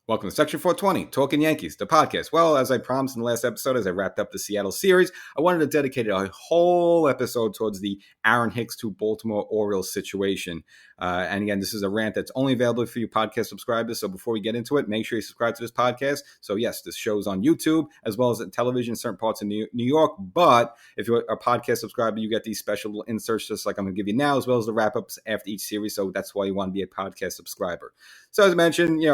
Welcome to Section 420, Talkin Yankees, the podcast. Well, as I promised in the last episode, as I wrapped up the Seattle series, I wanted to dedicate a whole episode towards the Aaron Hicks to Baltimore Orioles situation. And again, this is a rant that's only available for you podcast subscribers. So before we get into it, make sure you subscribe to this podcast. So yes, this show's on YouTube as well as on television in certain parts of New York. But if you're a podcast subscriber, you get these special little inserts just like I'm going to give you now, as well as the wrap-ups after each series. So that's why you want to be a podcast subscriber. So as I mentioned,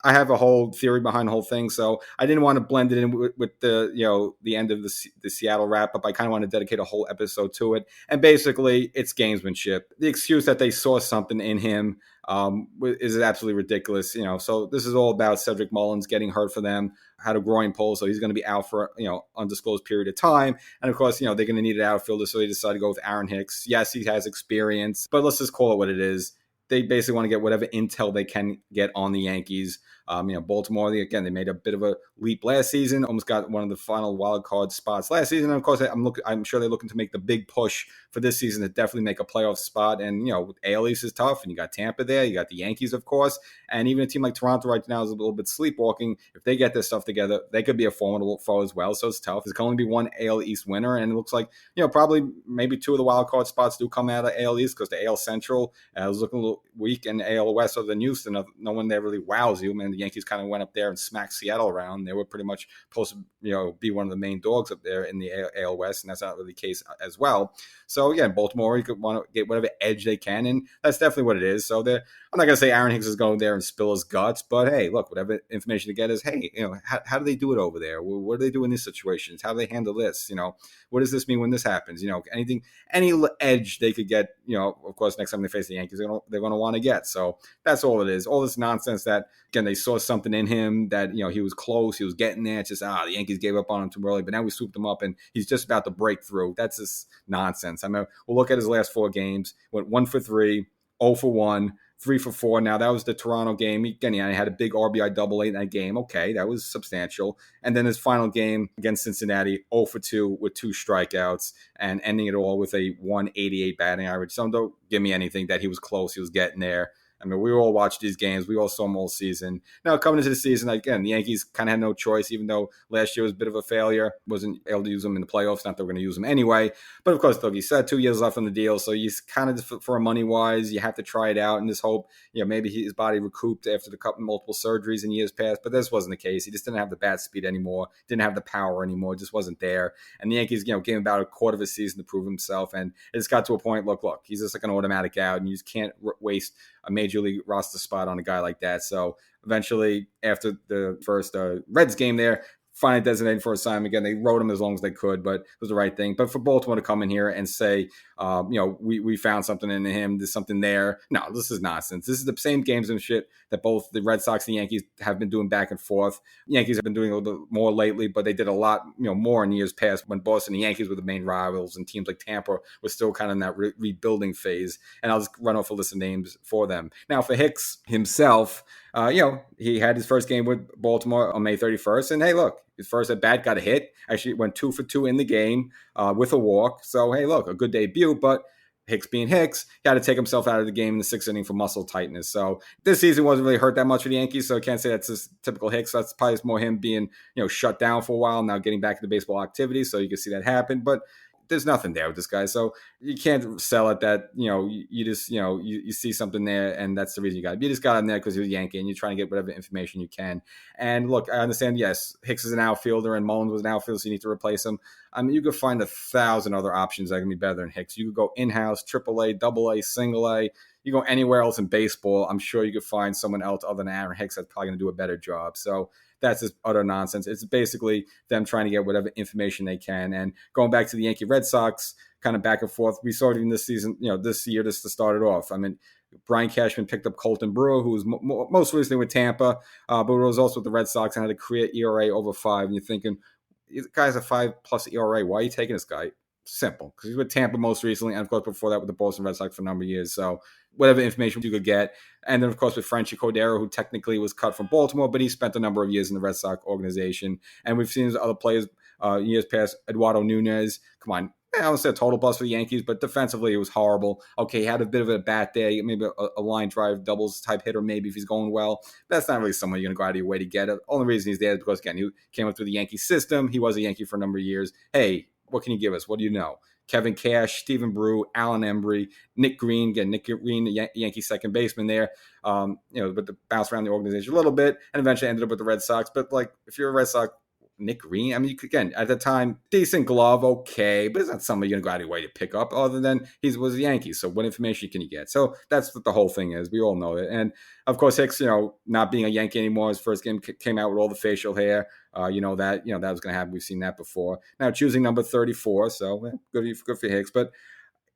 I have a whole theory behind the whole thing, so I didn't want to blend it in with the the end of the Seattle wrap up. I kind of want to dedicate a whole episode to it, and basically, it's gamesmanship. The excuse that they saw something in him is absolutely ridiculous. So this is all about Cedric Mullins getting hurt for them, had a groin pull, so he's going to be out for undisclosed period of time, and of course, they're going to need an outfielder, so they decided to go with Aaron Hicks. Yes, he has experience, but let's just call it what it is. They basically want to get whatever intel they can get on the Yankees. Baltimore, again, they made a bit of a leap last season, almost got one of the final wild card spots last season. And of course, I'm sure they're looking to make the big push for this season to definitely make a playoff spot. And, AL East is tough, and you got Tampa there, you got the Yankees, of course. And even a team like Toronto right now is a little bit sleepwalking. If they get their stuff together, they could be a formidable foe as well. So it's tough. There can only be one AL East winner. And it looks like, probably maybe two of the wild card spots do come out of AL East, because the AL Central was looking a little weak, and AL West other than Houston, no one there really wows you. Man, the Yankees kind of went up there and smacked Seattle around. They were pretty much supposed to, be one of the main dogs up there in the AL West, and that's not really the case as well. So, yeah, Baltimore, you could want to get whatever edge they can, and that's definitely what it is. So, I'm not going to say Aaron Hicks is going there and spill his guts, but, hey, look, whatever information to get is, hey, how do they do it over there? What do they do in these situations? How do they handle this? What does this mean when this happens? Any edge they could get, of course, next time they face the Yankees, they're going to want to get. So that's all it is. All this nonsense that, again, they saw something in him that, he was close, he was getting there. It's just, the Yankees gave up on him too early, but now we swooped him up and he's just about to break through. That's just nonsense. I mean, we'll look at his last 4 games, went 1 for 3, 0 for 1, 3 for 4. Now, that was the Toronto game. Again, he had a big RBI double in that game. Okay, that was substantial. And then his final game against Cincinnati, 0 for 2 with 2 strikeouts and ending it all with a 188 batting average. So don't give me anything that he was close, he was getting there. I mean, we all watched these games. We all saw them all season. Now, coming into the season, again, the Yankees kind of had no choice, even though last year was a bit of a failure. Wasn't able to use them in the playoffs. Not that we're going to use them anyway. But, of course, like you said, 2 years left on the deal. So you kind of, for money-wise, you have to try it out and just hope, maybe his body recouped after the multiple surgeries in years past. But this wasn't the case. He just didn't have the bat speed anymore. Didn't have the power anymore. It just wasn't there. And the Yankees, gave him about a quarter of a season to prove himself. And it just got to a point, look, he's just like an automatic out. And you just can't waste a major league roster spot on a guy like that. So eventually, after the first Reds game there, finally designated for assignment again. They rode him as long as they could, but it was the right thing. But for Baltimore to come in here and say, we found something in him, there's something there. No, this is nonsense. This is the same games and shit that both the Red Sox and the Yankees have been doing back and forth. Yankees have been doing a little bit more lately, but they did a lot, more in years past when Boston and the Yankees were the main rivals, and teams like Tampa were still kind of in that rebuilding phase. And I'll just run off a list of names for them. Now, for Hicks himself, he had his first game with Baltimore on May 31st. And hey, look, his first at bat got a hit. Actually, went 2 for 2 in the game with a walk. So, hey, look, a good debut. But Hicks being Hicks, he had to take himself out of the game in the 6th inning for muscle tightness. So this season wasn't really hurt that much for the Yankees. So I can't say that's just typical Hicks. That's probably more him being, shut down for a while, now getting back into baseball activity. So you can see that happen. But there's nothing there with this guy. So you can't sell it that, you just, you see something there and that's the reason you got him. You just got him there because you're a Yankee and you're trying to get whatever information you can. And look, I understand, yes, Hicks is an outfielder and Mullins was an outfielder, so you need to replace him. I mean, you could find 1,000 other options that can be better than Hicks. You could go in-house, AAA, AA, single A. You go anywhere else in baseball, I'm sure you could find someone else other than Aaron Hicks that's probably going to do a better job. So that's just utter nonsense. It's basically them trying to get whatever information they can. And going back to the Yankee Red Sox, kind of back and forth, we saw it in this season, this year just to start it off. I mean, Brian Cashman picked up Colton Brewer, who was most recently with Tampa, but was also with the Red Sox and had a career ERA over 5. And you're thinking, this guy's a 5+ ERA. Why are you taking this guy? Simple, because he's with Tampa most recently, and of course before that with the Boston Red Sox for a number of years. So whatever information you could get. And then, of course, with Franchi Cordero, who technically was cut from Baltimore, but he spent a number of years in the Red Sox organization. And we've seen other players years past, Eduardo Nunez. Come on, I don't say a total plus for the Yankees, but defensively it was horrible. Okay, he had a bit of a bad day, maybe a line drive doubles type hitter, maybe if he's going well. That's not really someone you're going to go out of your way to get. The only reason he's there is because, again, he came up through the Yankee system. He was a Yankee for a number of years. Hey, what can you give us? What do you know? Kevin Cash, Stephen Brew, Alan Embry, Nick Green, the Yankee second baseman there. But the bounce around the organization a little bit, and eventually ended up with the Red Sox. But like, if you're a Red Sox, Nick Green, I mean, again, at the time, decent glove, okay, but it's not somebody you're going to go out of your way to pick up other than he was a Yankee. So what information can you get? So that's what the whole thing is. We all know it. And of course, Hicks, not being a Yankee anymore, his first game came out with all the facial hair. That was going to happen. We've seen that before. Now choosing number 34, so good for Hicks. But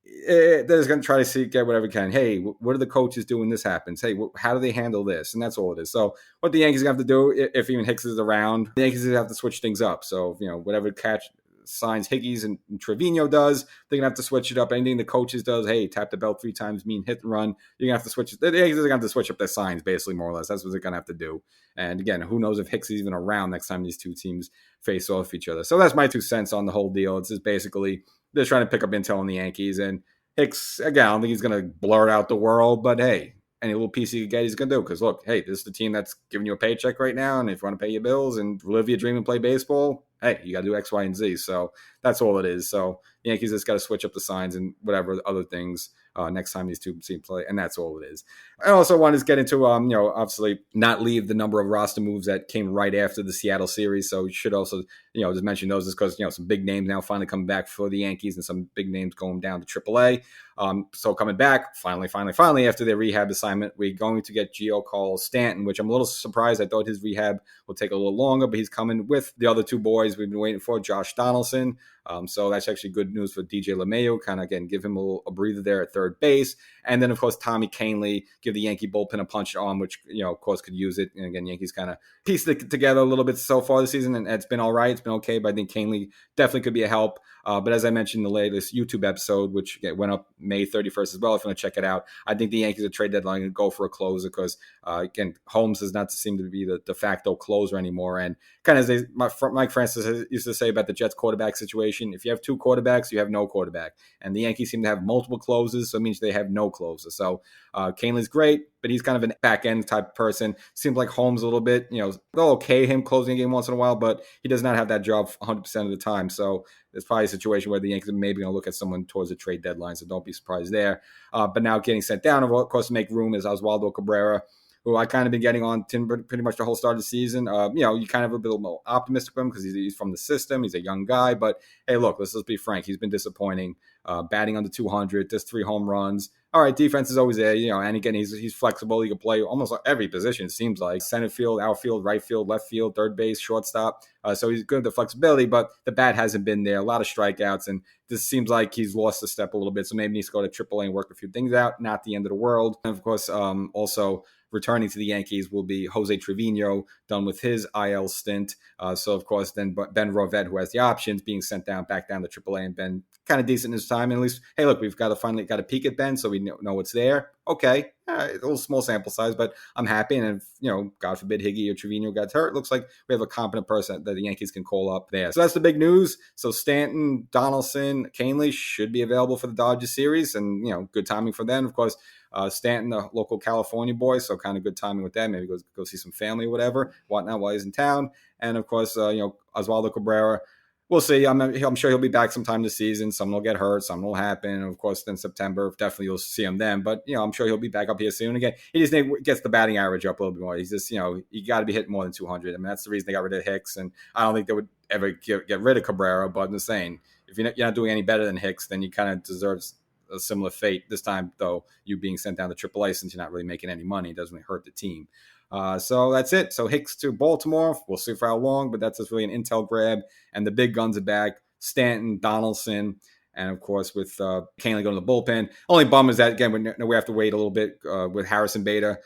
they're just going to try to get whatever can. Hey, what are the coaches doing? This happens. Hey, how do they handle this? And that's all it is. So what the Yankees have to do, if even Hicks is around, the Yankees have to switch things up. So, whatever catch signs Higgies and Trevino does, they're going to have to switch it up. Anything the coaches does, hey, tap the belt 3 times, mean hit and run. You're going to have to switch it. The Yankees are going to have to switch up their signs, basically, more or less. That's what they're going to have to do. And again, who knows if Hicks is even around next time these two teams face off each other. So that's my 2 cents on the whole deal. It's just basically they're trying to pick up intel on the Yankees. And Hicks, again, I don't think he's going to blurt out the world, but hey, any little piece he can get, he's going to do. Because look, hey, this is the team that's giving you a paycheck right now. And if you want to pay your bills and live your dream and play baseball, hey, you got to do X, Y, and Z. So that's all it is. So the Yankees just got to switch up the signs and whatever other things next time these two teams play. And that's all it is. I also wanted to get into, obviously not leave the number of roster moves that came right after the Seattle series. So you should also, just mention those just because, some big names now finally coming back for the Yankees and some big names going down to AAA. So coming back, finally, after their rehab assignment, we're going to get Giancarlo Stanton, which I'm a little surprised. I thought his rehab will take a little longer, but he's coming with the other 2 boys we've been waiting for, Josh Donaldson. So that's actually good news for DJ LeMahieu, kind of, again, give him a breather there at third base. And then, of course, Tommy Kahnle, give the Yankee bullpen a punch on, which, of course, could use it. And again, Yankees kind of pieced it together a little bit so far this season, and it's been all right. It's been okay, but I think Kahnle definitely could be a help. But as I mentioned in the latest YouTube episode, which went up May 31st as well, if you want to check it out, I think the Yankees at trade deadline can go for a closer because, again, Holmes does not seem to be the de facto closer anymore. And kind of as Mike Francis used to say about the Jets quarterback situation, if you have 2 quarterbacks, you have no quarterback. And the Yankees seem to have multiple closers, so it means they have no closer. So Kahnle's great, but he's kind of an back-end type person. Seems like Holmes a little bit, they'll okay him closing a game once in a while, but he does not have that job 100% of the time. So it's probably a situation where the Yankees are maybe going to look at someone towards the trade deadline, so don't be surprised there. But now getting sent down, of course, to make room is Oswaldo Cabrera, who I kind of been getting on pretty much the whole start of the season. You kind of a bit more optimistic of him because he's from the system. He's a young guy. But, hey, look, let's just be frank. He's been disappointing. Batting under 200, just 3 home runs. All right, defense is always there, and again, he's flexible. He can play almost every position, it seems like. Center field, outfield, right field, left field, third base, shortstop. So he's good at the flexibility, but the bat hasn't been there. A lot of strikeouts, and this seems like he's lost a step a little bit. So maybe he needs to go to AAA and work a few things out. Not the end of the world. And, of course, also returning to the Yankees will be Jose Trevino, done with his IL stint. So, of course, then Ben Roved, who has the options, being sent back down to AAA, and Ben kind of decent in his time. And at least, hey, look, we've finally got a peek at Ben, so we know what's there. Okay, a little small sample size, but I'm happy. And if, God forbid, Higgy or Trevino gets hurt, it looks like we have a competent person that the Yankees can call up there. So that's the big news. So Stanton, Donaldson, Kahnle should be available for the Dodgers series, and good timing for them. Of course, Stanton, the local California boy, so kind of good timing with that. Maybe go see some family or whatnot while he's in town. And of course, Oswaldo Cabrera. We'll see. I'm sure he'll be back sometime this season. Some will get hurt. Some will happen. And of course, then September, definitely you'll see him then. But, I'm sure he'll be back up here soon. Again, he just gets the batting average up a little bit more. He's just, you got to be hitting more than 200. I mean, that's the reason they got rid of Hicks. And I don't think they would ever get rid of Cabrera. But I'm just saying, if you're not doing any better than Hicks, then you kind of deserve a similar fate. This time, though, you being sent down to AAA since you're not really making any money. It doesn't really hurt the team. So that's it. So Hicks to Baltimore. We'll see for how long, but that's just really an intel grab. And the big guns are back. Stanton, Donaldson, and of course with Kahnle going to the bullpen. Only bum is that, again, we have to wait a little bit with Harrison Bader.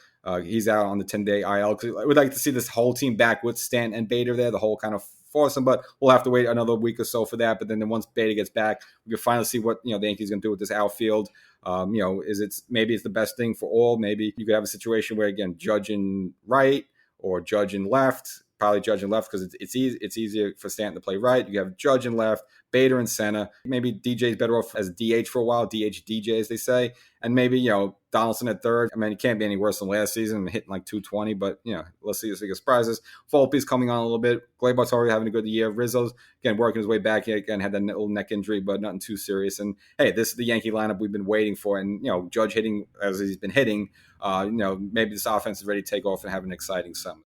He's out on the 10-day IL. We'd like to see this whole team back with Stanton and Bader there, the whole kind of foursome, but we'll have to wait another week or so for that. But then once Bader gets back, we can finally see what the Yankees going to do with this outfield. Maybe it's the best thing for all. Maybe you could have a situation where, again, Judge in right or Judge in left, probably Judge in left because it's easier for Stanton to play right. You have Judge in left, Bader in center. Maybe DJ's better off as DH for a while, DH DJ as they say, and maybe Donaldson at third. I mean, he can't be any worse than last season, hitting like 220. But let's see if he surprises. Volpe's coming on a little bit. Gleyber's already having a good year. Rizzo's again working his way back. Again, had that little neck injury, but nothing too serious. And hey, this is the Yankee lineup we've been waiting for. And Judge hitting as he's been hitting. Maybe this offense is ready to take off and have an exciting summer.